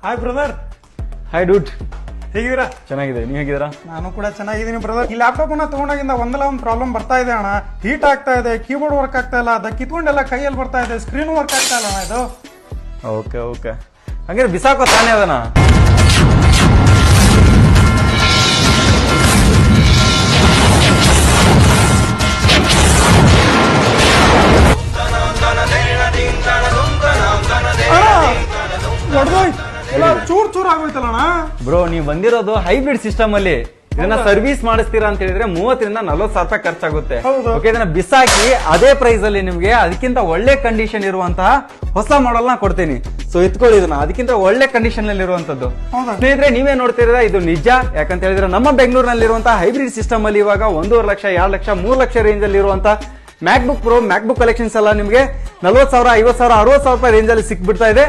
Hi brother. Hi doubt, ಹೇಗಿದ್ದೀರಾ? ಚೆನ್ನಾಗಿದೆ, ನೀವು ಹೇಗಿದ್ದೀರಾ? ನಾನು ಕೂಡ ಚೆನ್ನಾಗಿದ್ದೀನಿ ಬ್ರದರ್. ಈ ಲ್ಯಾಪ್ಟಾಪ್ ಅನ್ನ ತಗೊಂಡಾಗಿಂದ ಒಂದು ಪ್ರಾಬ್ಲಮ್ ಬರ್ತಾ ಇದೆ ಅಣ್ಣ. ಹೀಟ್ ಆಗ್ತಾ ಇದೆ, ಕೀಬೋರ್ಡ್ ವರ್ಕ್ ಆಗ್ತಾ ಇಲ್ಲ, ಅದ ಕಿತ್ಕೊಂಡೆಲ್ಲ ಕೈಯಲ್ಲಿ ಬರ್ತಾ ಇದೆ, ಸ್ಕ್ರೀನ್ ವರ್ಕ್ ಆಗ್ತಾ ಇಲ್ಲ ಅಣ್ಣ ಇದು. ಓಕೆ ಓಕೆ, ಹಂಗಾರೆ ಬಿಸಾಕೋ ತಾನೇ ಅದನ್ನ. ಚೂರ್ ಚೂರ್ ಆಗೋಯ್ತಲ್ಲ ಅಣ್ಣ. ಬ್ರೋ, ನೀವು ಬಂದಿರೋದು ಹೈಬ್ರಿಡ್ ಸಿಸ್ಟಮ್ ಅಲ್ಲಿ. ಇದನ್ನ ಸರ್ವಿಸ್ ಮಾಡಿಸ್ತೀರಾ ಅಂತ ಹೇಳಿದ್ರೆ 30,000-40,000 ಖರ್ಚಾಗುತ್ತೆ. ಓಕೆ, ಇದನ್ನ ಬಿಸಾಕಿ ಅದೇ ಪ್ರೈಸ್ ಅಲ್ಲಿ ನಿಮ್ಗೆ ಅದಕ್ಕಿಂತ ಒಳ್ಳೆ ಕಂಡೀಷನ್ ಇರುವಂತಹ ಹೊಸ ಮಾಡೆಲ್ ನ ಕೊಡ್ತೀನಿ. ಸೊ ಇತ್ಕೊಳ್ಳಿ ಇದನ್ನ, ಅದಕ್ಕಿಂತ ಒಳ್ಳೆ ಕಂಡೀಷನ್ ಅಲ್ಲಿ ಇರುವಂತದ್ದು. ಸ್ನೇಹಿತರೆ, ನೀವೇ ನೋಡ್ತಿರ, ಇದು ನಿಜ. ಯಾಕಂತ ಹೇಳಿದ್ರೆ ನಮ್ಮ ಬೆಂಗಳೂರಿನಲ್ಲಿರುವಂತಹ ಹೈಬ್ರಿಡ್ ಸಿಸ್ಟಮ್ ಅಲ್ಲಿ ಇವಾಗ 1.5 ಲಕ್ಷ, 2 ಲಕ್ಷ, 3 ಲಕ್ಷ ರೇಂಜ್ ಅಲ್ಲಿ ಇರುವಂತಹ ಮ್ಯಾಕ್ಬುಕ್ ಪ್ರೋ, ಮ್ಯಾಕ್ಬುಕ್ ಕಲೆಕ್ಷನ್ಸ್ ಎಲ್ಲ ನಿಮಗೆ 40,000, 50,000, 60,000 ರೂಪಾಯಿ ರೇಂಜ್ ಅಲ್ಲಿ ಸಿಕ್ಬಿಡ್ತಾ ಇದೆ.